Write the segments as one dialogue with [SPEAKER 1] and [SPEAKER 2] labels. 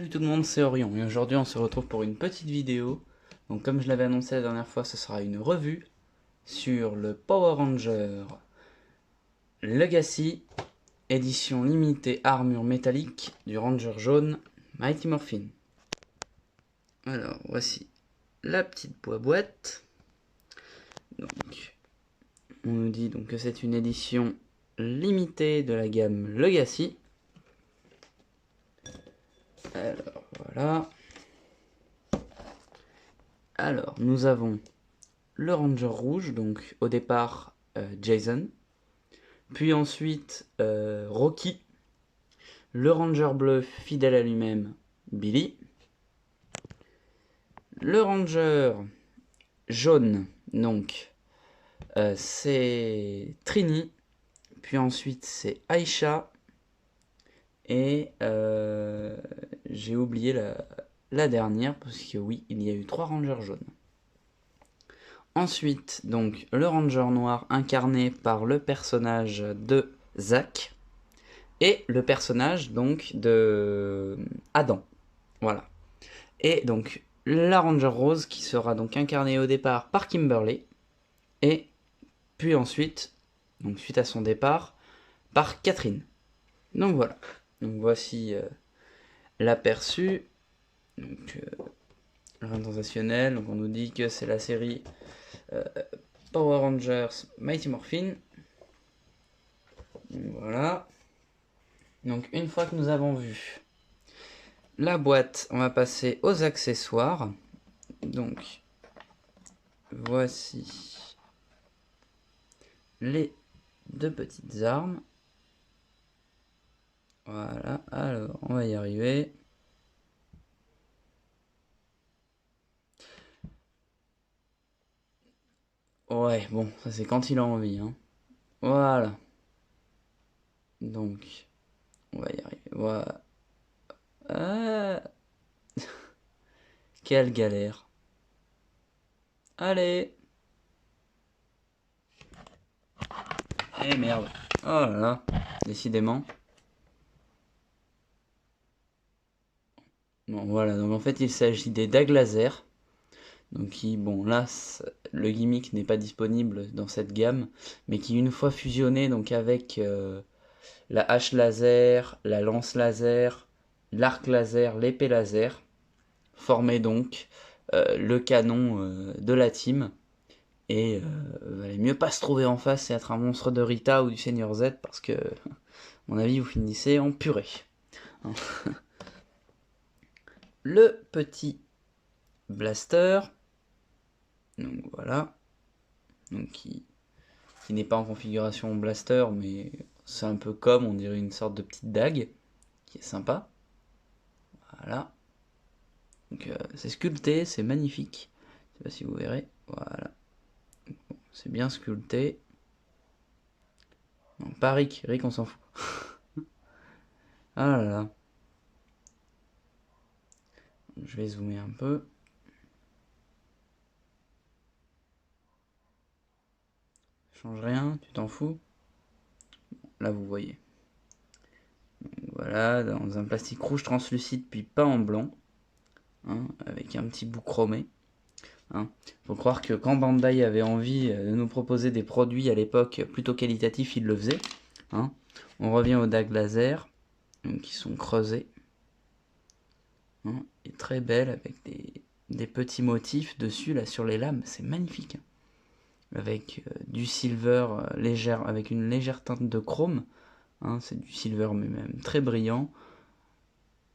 [SPEAKER 1] Salut tout le monde, c'est Orion et aujourd'hui on se retrouve pour une petite vidéo. Donc comme je l'avais annoncé la dernière fois, ce sera une revue sur le Power Ranger Legacy, édition limitée armure métallique du Ranger jaune Mighty Morphin. Alors voici la petite boîte. Donc on nous dit donc que c'est une édition limitée de la gamme Legacy. Alors voilà. Alors nous avons le Ranger rouge, donc au départ Jason, puis ensuite Rocky, le Ranger bleu fidèle à lui-même Billy, le Ranger jaune, donc c'est Trini, puis ensuite c'est Aisha, et j'ai oublié la dernière, parce que oui, il y a eu 3 Rangers jaunes. Ensuite, donc, le Ranger noir incarné par le personnage de Zack et le personnage donc de Adam. Voilà. Et donc, la Ranger rose qui sera donc incarnée au départ par Kimberly et puis ensuite, donc suite à son départ, par Catherine. Donc voilà. Donc voici l'aperçu. Donc sensationnel. Donc on nous dit que c'est la série Power Rangers Mighty Morphin. Voilà. Donc une fois que nous avons vu la boîte, on va passer aux accessoires. Donc voici les deux petites armes. Voilà, alors on va y arriver. Ouais, bon, ça c'est quand il a envie. Hein. Voilà. Donc, on va y arriver. Voilà. Ah, quelle galère. Allez. Eh merde. Oh là là. Décidément. Bon, voilà. Donc en fait, il s'agit des dagues laser. Donc qui, bon là, le gimmick n'est pas disponible dans cette gamme, mais qui une fois fusionné donc avec la hache laser, la lance laser, l'arc laser, l'épée laser, formait donc le canon de la team. Et valait mieux pas se trouver en face et être un monstre de Rita ou du Seigneur Z parce que, à mon avis, vous finissez en purée. Hein. Le petit blaster, donc voilà, donc qui n'est pas en configuration blaster, mais c'est un peu comme, on dirait une sorte de petite dague, qui est sympa. Voilà. Donc c'est sculpté, c'est magnifique. Je sais pas si vous verrez. Voilà. Bon, c'est bien sculpté. Non, pas Rick, Rick on s'en fout. Ah là là. Je vais zoomer un peu. Change rien, tu t'en fous. Là vous voyez. Voilà, dans un plastique rouge translucide puis peint en blanc, hein, avec un petit bout chromé. Hein. Faut croire que quand Bandai avait envie de nous proposer des produits à l'époque plutôt qualitatifs, il le faisait. Hein. On revient aux dagues laser, donc, qui sont creusées. Hein, et très belles avec des petits motifs dessus là sur les lames, c'est magnifique. Hein. Avec du silver légère, avec une légère teinte de chrome. Hein, c'est du silver mais même très brillant.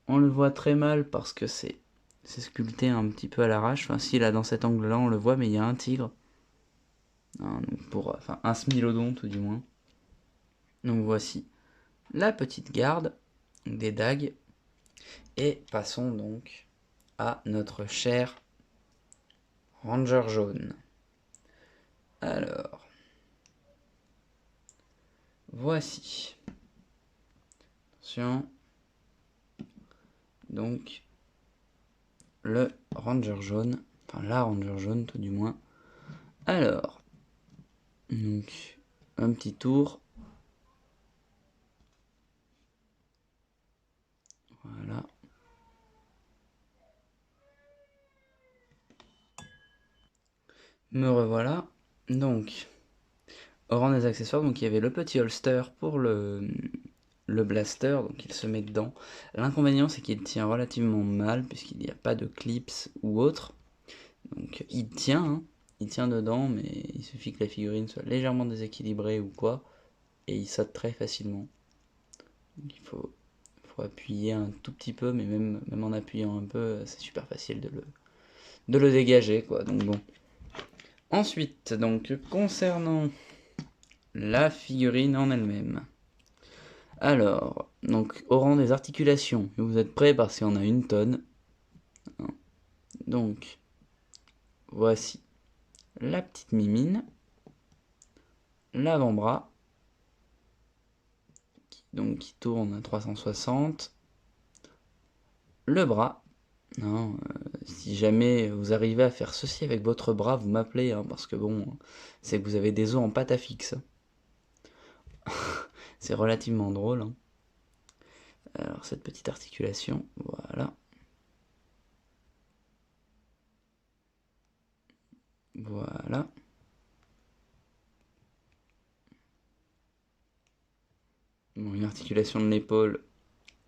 [SPEAKER 1] On le voit très mal parce que c'est sculpté un petit peu à l'arrache. Enfin, si là dans cet angle-là on le voit, mais il y a un tigre. Hein, donc enfin un smilodon tout du moins. Donc voici la petite garde des dagues. Et passons donc à notre cher Ranger jaune. Alors, voici. Attention. Donc, le Ranger jaune. Enfin, la Ranger jaune tout du moins. Alors, donc, un petit tour. Voilà. Me revoilà. Donc, au rang des accessoires, donc il y avait le petit holster pour le blaster, donc il se met dedans. L'inconvénient, c'est qu'il tient relativement mal, puisqu'il n'y a pas de clips ou autre. Donc il tient, hein, il tient dedans, mais il suffit que la figurine soit légèrement déséquilibrée ou quoi, et il saute très facilement. Donc faut appuyer un tout petit peu, mais même en appuyant un peu, c'est super facile de le dégager, quoi. Donc bon. Ensuite, donc concernant la figurine en elle-même. Alors, donc au rang des articulations, vous êtes prêts parce qu'il y en a une tonne. Donc, voici la petite mimine, l'avant-bras, donc qui tourne à 360, le bras. Non, si jamais vous arrivez à faire ceci avec votre bras, vous m'appelez, hein, parce que bon, c'est que vous avez des os en pâte à fixe. C'est relativement drôle. Hein. Alors cette petite articulation, voilà. Voilà. Bon, une articulation de l'épaule,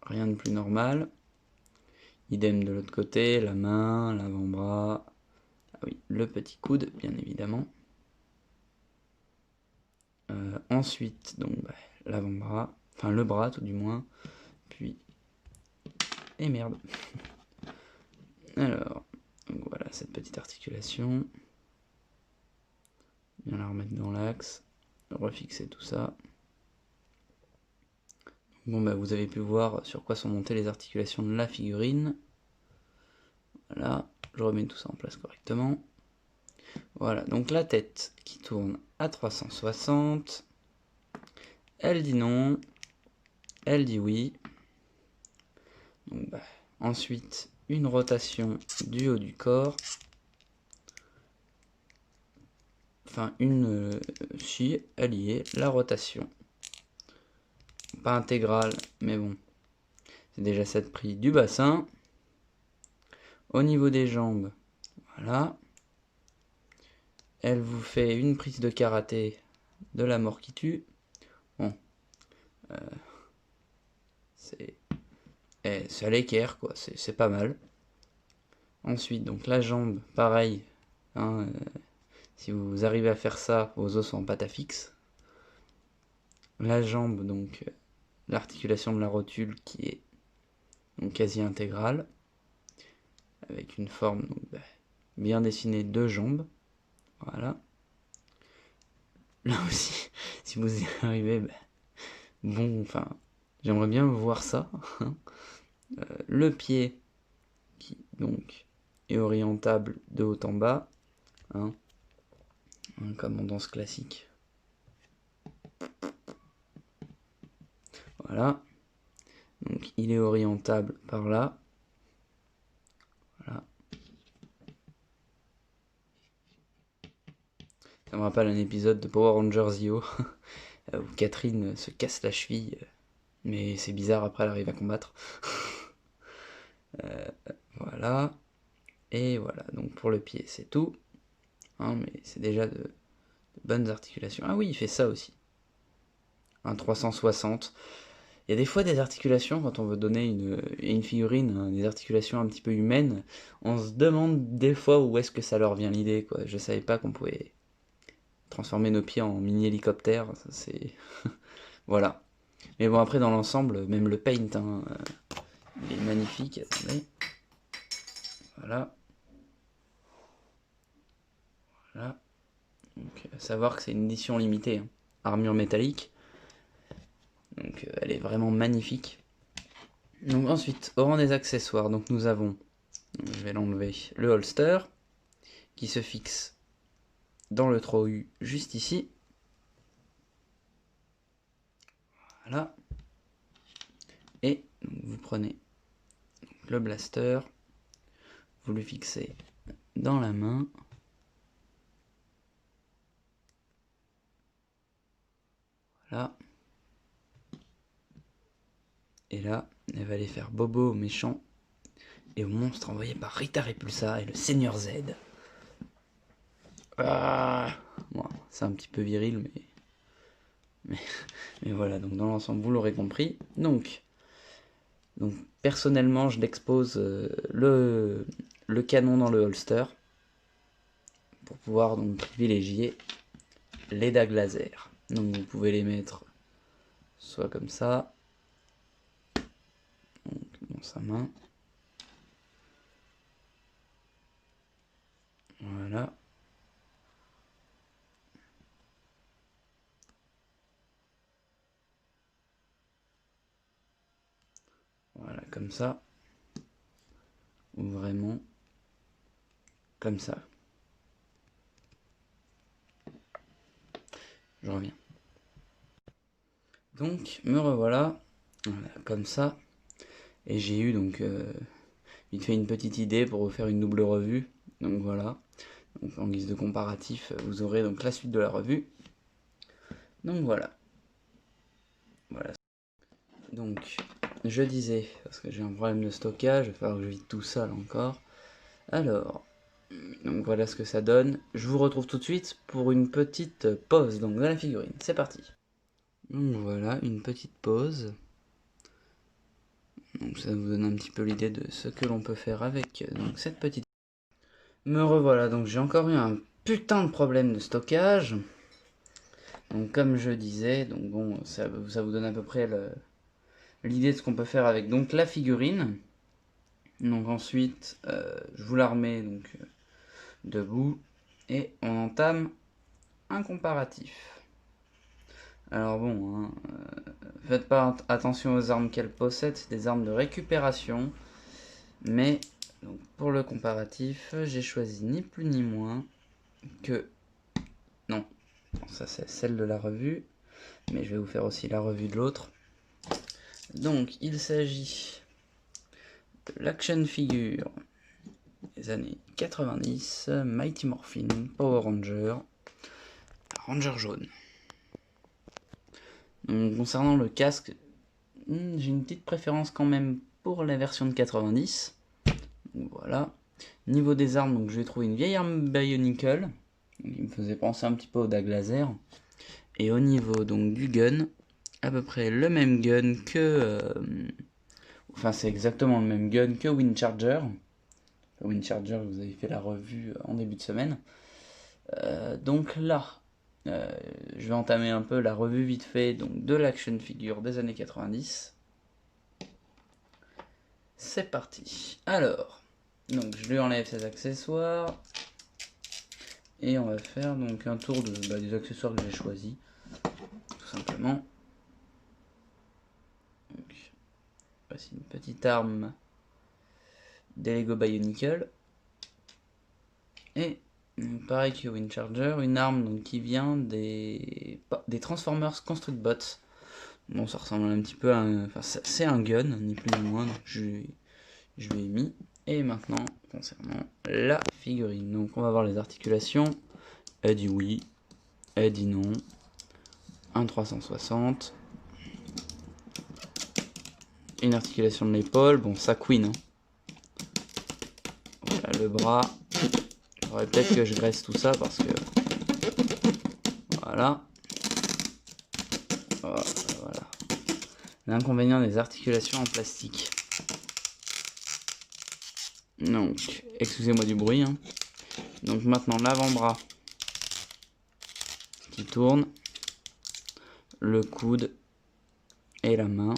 [SPEAKER 1] rien de plus normal. Idem de l'autre côté, la main, l'avant-bras. Ah oui, le petit coude, bien évidemment. Ensuite, donc l'avant-bras, enfin le bras tout du moins. Puis, et merde. Alors, donc voilà cette petite articulation. Bien la remettre dans l'axe, refixer tout ça. Bon bah vous avez pu voir sur quoi sont montées les articulations de la figurine. Voilà, je remets tout ça en place correctement. Voilà, donc la tête qui tourne à 360. Elle dit non. Elle dit oui. Donc, ensuite, une rotation du haut du corps. Enfin, si, elle y est, la rotation. Pas intégrale, mais bon. C'est déjà cette prise du bassin. Au niveau des jambes, voilà. Elle vous fait une prise de karaté de la mort qui tue. Bon. C'est à l'équerre, quoi. C'est pas mal. Ensuite, donc la jambe, pareil. Hein, si vous arrivez à faire ça, vos os sont en pâte à fixe. La jambe, donc l'articulation de la rotule qui est donc quasi intégrale, avec une forme donc, bien dessinée de jambes. Voilà. Là aussi, si vous y arrivez, bon, enfin, j'aimerais bien voir ça. Le pied qui donc est orientable de haut en bas, hein, comme en danse classique. Voilà. Donc il est orientable par là. Voilà. Ça me rappelle un épisode de Power Rangers Zio où Catherine se casse la cheville, mais c'est bizarre, après elle arrive à combattre. Voilà. Et voilà, donc pour le pied c'est tout. Hein, mais c'est déjà de bonnes articulations. Ah oui, il fait ça aussi. Un 360. Il y a des fois des articulations, quand on veut donner une figurine, hein, des articulations un petit peu humaines, on se demande des fois où est-ce que ça leur vient l'idée, quoi. Je savais pas qu'on pouvait transformer nos pieds en mini-hélicoptères, c'est... voilà. Mais bon, après, dans l'ensemble, même le paint, hein, il est magnifique, attendez. Voilà. Voilà. Donc, savoir que c'est une édition limitée, hein. Armure métallique. Donc, elle est vraiment magnifique. Donc ensuite, au rang des accessoires, donc nous avons, je vais l'enlever, le holster, qui se fixe dans le trou U juste ici. Voilà. Et donc, vous prenez le blaster, vous le fixez dans la main. Voilà. Et là, elle va aller faire bobo au méchant et au monstre envoyé par Rita Repulsa et le Seigneur Z. Ah, bon, c'est un petit peu viril, mais, mais voilà, donc dans l'ensemble, vous l'aurez compris. Donc personnellement, je l'expose le canon dans le holster pour pouvoir donc privilégier les dagues laser. Donc vous pouvez les mettre soit comme ça, donc dans sa main. Voilà. Voilà, comme ça. Ou vraiment comme ça. Je reviens. Donc, me revoilà. Voilà, comme ça. Et j'ai eu donc vite fait une petite idée pour vous faire une double revue. Donc voilà. Donc, en guise de comparatif, vous aurez donc la suite de la revue. Donc voilà. Voilà. Donc, je disais, parce que j'ai un problème de stockage, il va falloir que je vide tout ça là encore. Alors, donc voilà ce que ça donne. Je vous retrouve tout de suite pour une petite pause donc, dans la figurine. C'est parti. Donc voilà, une petite pause. Donc ça vous donne un petit peu l'idée de ce que l'on peut faire avec donc, cette petite... Me revoilà, donc j'ai encore eu un putain de problème de stockage. Donc comme je disais, donc bon, ça vous donne à peu près l'idée de ce qu'on peut faire avec donc la figurine. Donc ensuite, je vous la remets donc, debout et on entame un comparatif. Alors bon, hein, faites pas attention aux armes qu'elle possède, c'est des armes de récupération. Mais donc, pour le comparatif, j'ai choisi ni plus ni moins que... Non, ça c'est celle de la revue, mais je vais vous faire aussi la revue de l'autre. Donc il s'agit de l'action figure des années 90, Mighty Morphin, Power Ranger, Ranger jaune. Donc, concernant le casque, j'ai une petite préférence quand même pour la version de 90. Donc, voilà. Niveau des armes, donc je vais trouver une vieille arme Bionicle, qui me faisait penser un petit peu au dague laser. Et au niveau donc du gun, à peu près le même gun que... enfin c'est exactement le même gun que Windcharger. Windcharger, vous avez fait la revue en début de semaine. Donc là, je vais entamer un peu la revue vite fait donc, de l'action figure des années 90. C'est parti. Alors, donc je lui enlève ses accessoires. Et on va faire donc un tour des accessoires que j'ai choisis. Tout simplement. Donc, voici une petite arme des Lego Bionicle. Et pareil que Windcharger, une arme donc, qui vient des Transformers Construct Bots. Bon, ça ressemble un petit peu à un... Enfin, c'est un gun, ni plus ni moins, donc je lui ai mis. Et maintenant, concernant la figurine. Donc on va voir les articulations. Elle dit oui, elle dit non. Un 360. Une articulation de l'épaule, bon ça queen. Hein. Voilà le bras. Il faudrait peut-être que je graisse tout ça parce que... Voilà. Voilà. L'inconvénient des articulations en plastique. Donc, excusez-moi du bruit. Hein. Donc maintenant l'avant-bras qui tourne. Le coude et la main.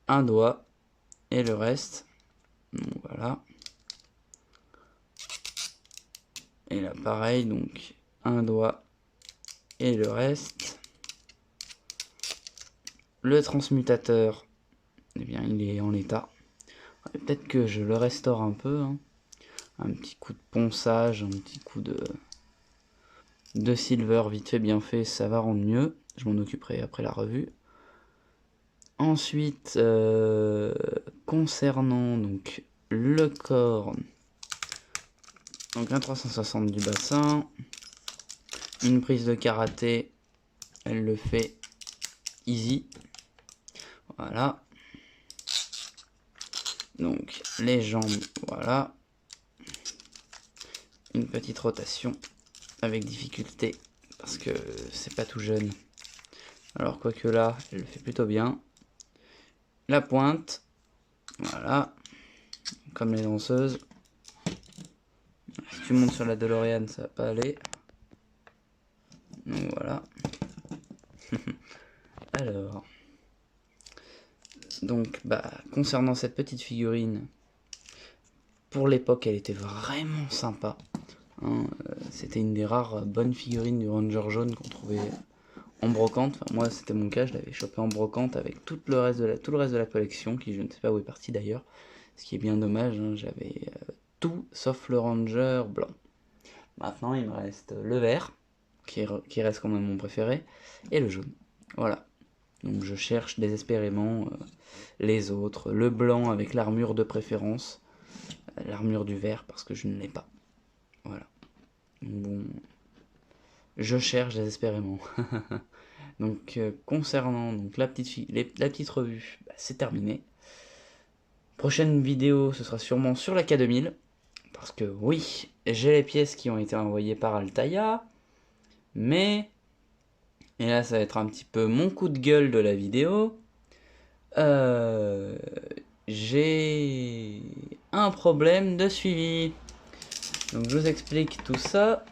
[SPEAKER 1] Un doigt et le reste. Donc voilà. Et là pareil, donc un doigt et le reste. Le transmutateur, eh bien il est en l'état. Peut-être que je le restaure un peu. Hein. Un petit coup de ponçage, un petit coup de silver vite fait bien fait, ça va rendre mieux. Je m'en occuperai après la revue. Ensuite, concernant donc le corps, donc un 360 du bassin, une prise de karaté, elle le fait easy. Voilà. Donc les jambes, voilà. une petite rotation avec difficulté parce que c'est pas tout jeune. Alors quoique là, elle le fait plutôt bien. La pointe, voilà, comme les danseuses. Si tu montes sur la DeLorean, ça va pas aller. Donc voilà. Alors, donc concernant cette petite figurine, pour l'époque, elle était vraiment sympa. Hein, c'était une des rares bonnes figurines du Ranger jaune qu'on trouvait en brocante. Enfin, moi, c'était mon cas, je l'avais chopé en brocante avec tout le reste de la collection, qui je ne sais pas où est parti d'ailleurs. Ce qui est bien dommage, hein, j'avais tout sauf le Ranger blanc. Maintenant, il me reste le vert, qui reste quand même mon préféré, et le jaune. Voilà. Donc je cherche désespérément les autres. Le blanc avec l'armure de préférence. L'armure du vert parce que je ne l'ai pas. Voilà. Bon, je cherche désespérément. Donc concernant donc, la petite revue, c'est terminé. Prochaine vidéo, ce sera sûrement sur la K2000. Parce que oui, j'ai les pièces qui ont été envoyées par Altaïa. Mais, et là ça va être un petit peu mon coup de gueule de la vidéo. J'ai un problème de suivi. Donc je vous explique tout ça.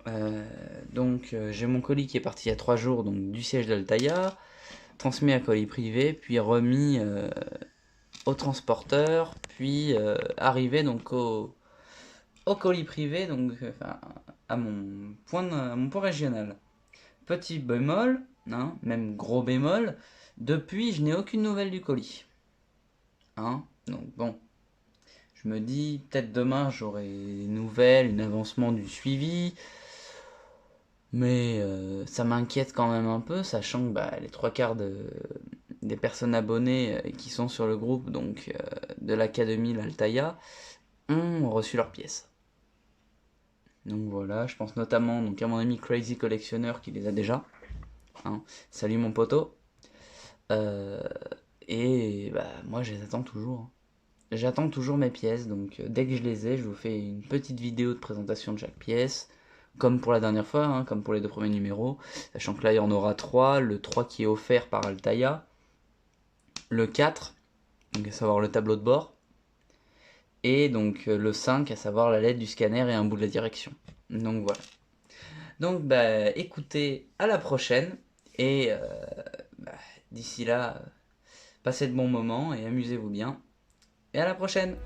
[SPEAKER 1] J'ai mon colis qui est parti il y a 3 jours donc, du siège d'Altaïa, transmis à colis privé, puis remis au transporteur, puis arrivé donc au colis privé, donc à mon point régional. Petit bémol, hein, même gros bémol, depuis je n'ai aucune nouvelle du colis. Hein, donc bon, je me dis peut-être demain j'aurai des nouvelles, un avancement du suivi. Mais ça m'inquiète quand même un peu, sachant que les 3 quarts des personnes abonnées qui sont sur le groupe donc de l'Académie l'Altaïa ont reçu leurs pièces. Donc voilà, je pense notamment donc, à mon ami Crazy Collectionneur qui les a déjà. Hein. Salut mon poteau. Et moi je les attends toujours. Hein. J'attends toujours mes pièces, donc dès que je les ai, je vous fais une petite vidéo de présentation de chaque pièce. Comme pour la dernière fois, hein, comme pour les 2 premiers numéros, sachant que là il y en aura 3, le 3 qui est offert par Altaïa, le 4, donc à savoir le tableau de bord, et donc le 5, à savoir la lettre du scanner et un bout de la direction. Donc voilà. Donc écoutez, à la prochaine, et d'ici là, passez de bons moments et amusez-vous bien, et à la prochaine.